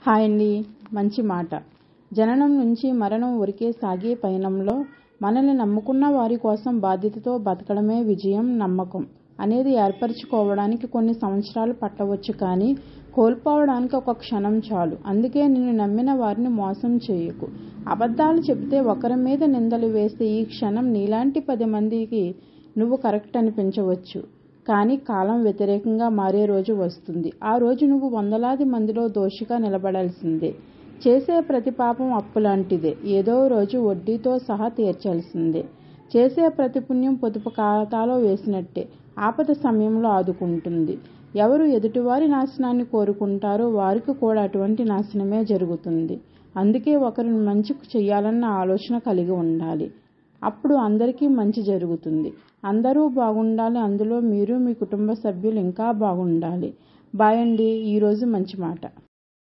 Hi అండి. మంచి మాట. జననం నుంచి మరణం వరకే సాగే పయనంలో మనల్ని నమ్ముకున్న వారి కోసం బాధ్యతతో బతకడమే విజయం, నమ్మకం అనేది ఏర్పరచుకోవడానికి కొన్ని సంవత్సరాలు పట్టవచ్చు. కానీ కోల్పోవడానికి ఒక క్షణం చాలు. అందుకే నిన్ను నమ్మిన వారిని మోసం చేయకు. అబద్ధాలు చెబితే ఒకరి మీద నిందలు వేస్తే ఈ క్షణం నీలాంటి 10 మందికి నువ్వు కరెక్ట్ అనిపించవచ్చు. కానీ కాలం వ్యతిరేకంగా మారే రోజు వస్తుంది. ఆ రోజు నువ్వు వందలాది మందిలో దోషిగా నిలబడాల్సిందే. చేసే ప్రతి పాపం అప్పులాంటిదే. ఏదో రోజు వడ్డీతో సహా తీర్చాల్సిందే. చేసే ప్రతి పుణ్యం పొదుపు ఖాతాలో వేసినట్టే. ఆపద సమయంలో ఆదుకుంటుంది. ఎవరు ఎదుటివారి నాశనాన్ని కోరుకుంటారో వారికి కూడా అటువంటి నాశనమే జరుగుతుంది. అందుకే ఒకరిని మంచి చేయాలన్న ఆలోచన కలిగి ఉండాలి. అప్పుడు అందరికీ మంచి జరుగుతుంది. అందరూ బాగుండాలి. అందులో మీరు, మీ కుటుంబ సభ్యులు ఇంకా బాగుండాలి. బాయ్ అండి. ఈరోజు మంచి మాట.